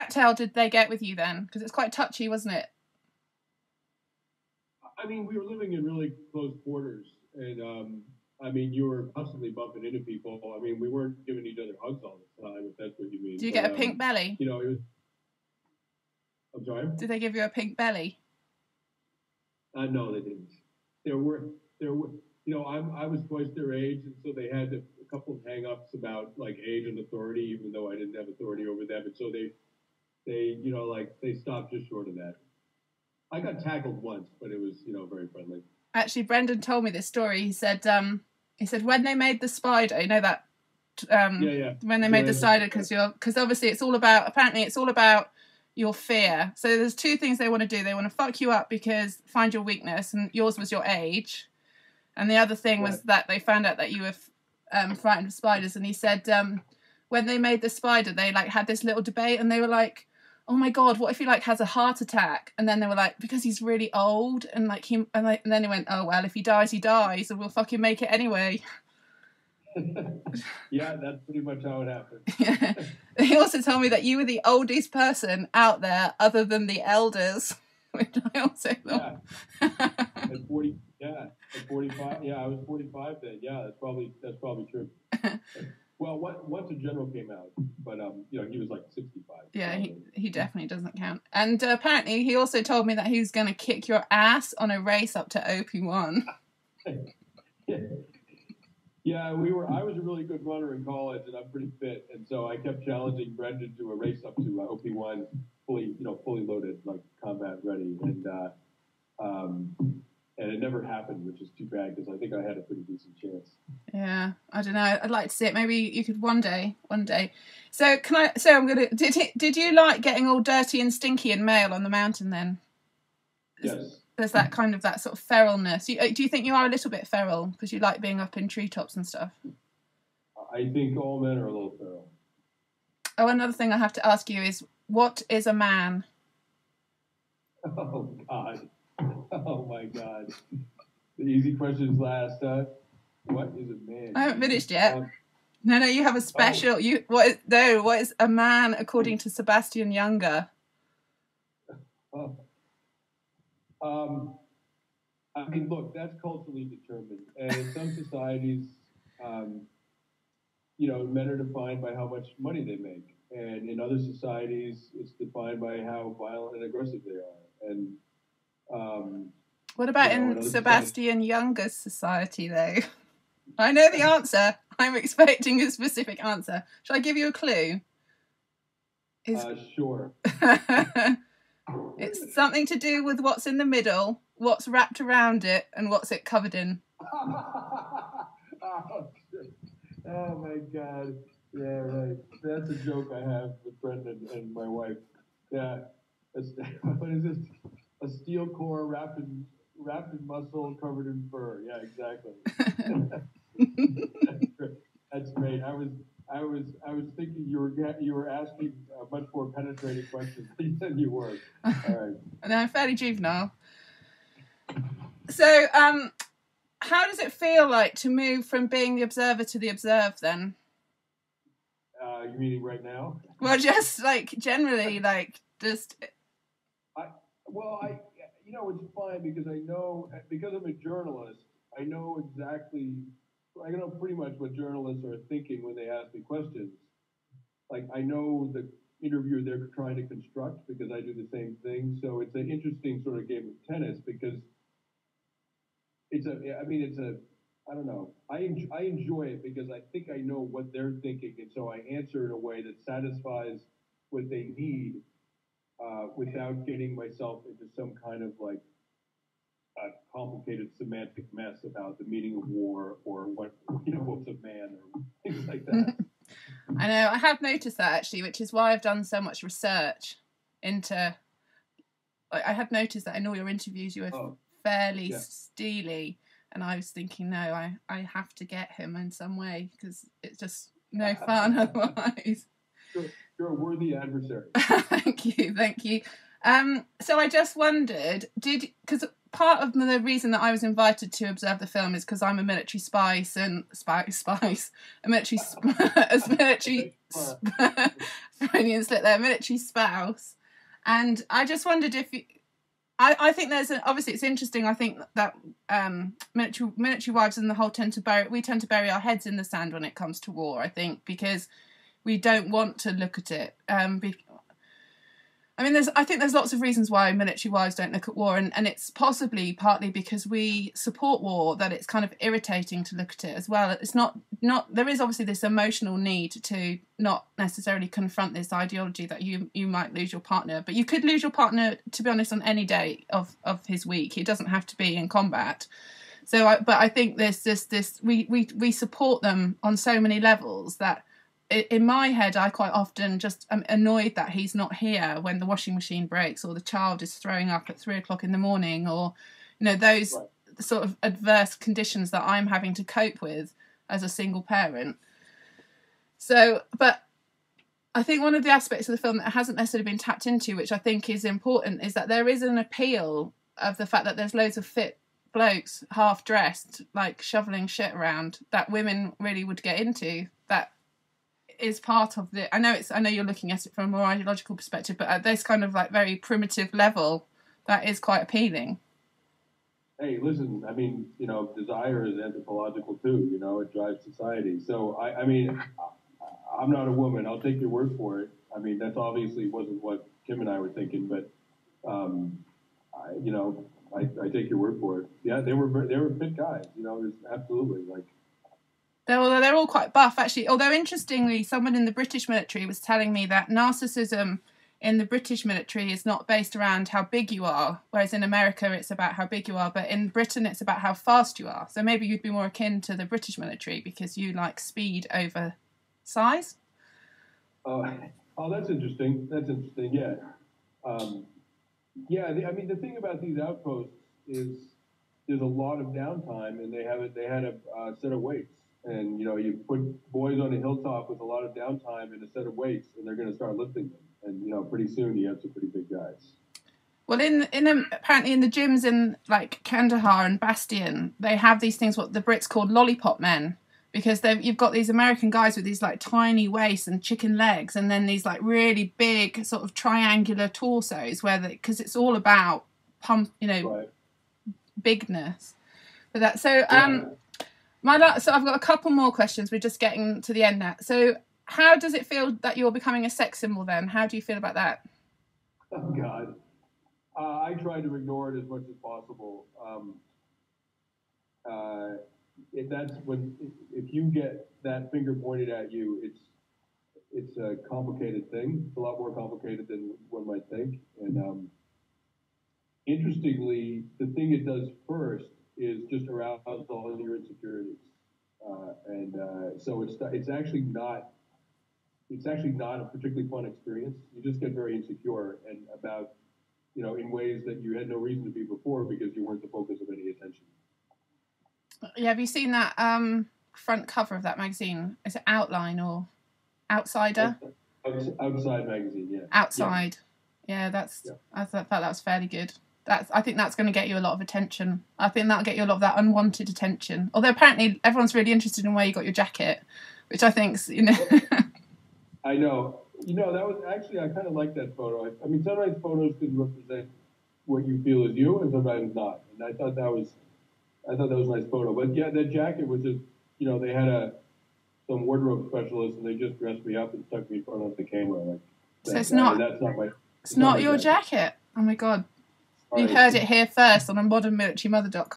rat tail did they get with you then? Because it's quite touchy, wasn't it? I mean, we were living in really close quarters, and I mean, you were constantly bumping into people. I mean, we weren't giving each other hugs all the time, if that's what you mean. Did you get a pink belly? You know, it was. I'm sorry? Did they give you a pink belly? No, they didn't. There were, you know, I was twice their age, and so they had a couple of hang-ups about, like, age and authority, even though I didn't have authority over them. And so they, you know, like, they stopped just short of that. I got tackled once, but it was, you know, very friendly. Actually, Brendan told me this story. He said when they made the spider, you know that, when they made the spider, because obviously it's all about your fear. So there's two things they want to do. They want to fuck you up because find your weakness, and yours was your age. And the other thing was that they found out that you were frightened of spiders. And he said when they made the spider, they like had this little debate, and they were like, oh my God, what if he like has a heart attack? And then they were like, because he's really old, and like and then he went, oh well, if he dies, he dies, and we'll fucking make it anyway. Yeah, that's pretty much how it happened. Yeah. He also told me that you were the oldest person out there other than the elders, which I also thought. Yeah. At 40, yeah, at 45, yeah, I was 45 then. Yeah, that's probably true. Well, once a general came out, but you know, he was like 65. Yeah, he definitely doesn't count. And apparently, he also told me that he was going to kick your ass on a race up to OP1. Yeah, I was a really good runner in college, and I'm pretty fit, and so I kept challenging Brendan to a race up to OP1, fully loaded, like combat ready, and it never happened, which is too bad because I think I had a pretty decent chance. Yeah, I don't know. I'd like to see it. Maybe you could one day. So I'm gonna. Did you like getting all dirty and stinky and male on the mountain then? Yes. There's that kind of that sort of feralness. Do you think you are a little bit feral because you like being up in treetops and stuff? I think all men are a little feral. Oh, another thing I have to ask you is, what is a man? Oh God. Oh my God. The easy questions last, huh? What is a man? I haven't finished yet. No, you have a special. What is a man according to Sebastian Junger? I mean, look, that's culturally determined, and in some societies, you know, men are defined by how much money they make, and in other societies, it's defined by how violent and aggressive they are. And what about in Sebastian Junger's society, though? I know the answer. I'm expecting a specific answer. Shall I give you a clue? Sure. It's something to do with what's in the middle, what's wrapped around it, and what's it covered in. Oh my God. Yeah, right. That's a joke I have with Brendan and my wife. Yeah. What is this? A steel core wrapped in muscle, covered in fur. Yeah, exactly. That's great. I was thinking you were asking much more penetrating questions than you were. All right. No, I'm fairly juvenile. So, how does it feel like to move from being the observer to the observed then? You meaning right now? Well, just like generally, like just. You know, it's fine because I'm a journalist, I know pretty much what journalists are thinking when they ask me questions. Like, I know the interview they're trying to construct because I do the same thing. So it's an interesting sort of game of tennis because I don't know. I enjoy it because I think I know what they're thinking, and so I answer in a way that satisfies what they need without getting myself into some kind of like a complicated semantic mess about the meaning of war or what's a man or things like that. I know. I have noticed that actually, which is why I've done so much research into. I have noticed that in all your interviews you were fairly steely, and I was thinking, no, I have to get him in some way because it's just no fun otherwise. You're a worthy adversary. Thank you. So I just wondered, because part of the reason that I was invited to observe the film is because I'm a military spice and a military Freudian slip there, military spouse, and I just wondered if I think obviously it's interesting. I think that military wives and the whole tend to bury our heads in the sand when it comes to war. I think because we don't want to look at it. I think there's lots of reasons why military wives don't look at war, and it's possibly partly because we support war that it's kind of irritating to look at it as well. It's not there is obviously this emotional need to not necessarily confront this ideology that you might lose your partner, but you could lose your partner, to be honest, on any day of his week. It doesn't have to be in combat. So, I think we support them on so many levels that. In my head, I quite often just am annoyed that he's not here when the washing machine breaks or the child is throwing up at 3 o'clock in the morning, or, those sort of adverse conditions that I'm having to cope with as a single parent. So, but I think one of the aspects of the film that hasn't necessarily been tapped into, which I think is important, is that there is an appeal of the fact that there's loads of fit blokes half dressed, like shoveling shit around, that women really would get into. That is part of the. I know you're looking at it from a more ideological perspective, but at this kind of like very primitive level, that is quite appealing. Hey, listen. I mean, desire is anthropological too. It drives society. So I'm not a woman. I'll take your word for it. I mean, that's obviously wasn't what Kim and I were thinking, but I take your word for it. Yeah, they were fit guys. There's absolutely like. They're all quite buff, actually. Although, interestingly, someone in the British military was telling me that narcissism in the British military is not based around how big you are, whereas in America it's about how big you are, but in Britain it's about how fast you are. So maybe you'd be more akin to the British military because you like speed over size. Oh, that's interesting. Yeah. The thing about these outposts is there's a lot of downtime, and they had a set of weights. And, you put boys on a hilltop with a lot of downtime and a set of weights, and they're going to start lifting them. And, pretty soon you have some pretty big guys. Well, apparently in the gyms in, like, Kandahar and Bastion, they have these things what the Brits called lollipop men, because you've got these American guys with these, like, tiny waists and chicken legs, and then these, like, really big sort of triangular torsos, because it's all about right. bigness. But that, so, So I've got a couple more questions. We're just getting to the end now. So how does it feel that you're becoming a sex symbol then? How do you feel about that? Oh, God. I try to ignore it as much as possible. If you get that finger pointed at you, it's a complicated thing. It's a lot more complicated than one might think. And interestingly, the thing it does first is just arouse all your insecurities, so it's actually not a particularly fun experience. You just get very insecure and about in ways that you had no reason to be before because you weren't the focus of any attention. Yeah, have you seen that front cover of that magazine? Is it Outline or Outsider? Outside magazine, yeah. Outside, yeah. I thought that was fairly good. I think that's going to get you a lot of attention. I think that'll get you a lot of that unwanted attention. Although apparently everyone's really interested in where you got your jacket, which I think's, I know. That was actually, I kind of like that photo. I mean, sometimes photos can represent what you feel is you, and sometimes not. And I thought that was a nice photo. But yeah, that jacket was just, they had some wardrobe specialist, and they just dressed me up and stuck me in front of the camera. Like, so it's not. That's not my. It's not your jacket. Oh my God. You heard it here first on a modernmilitarymother.com.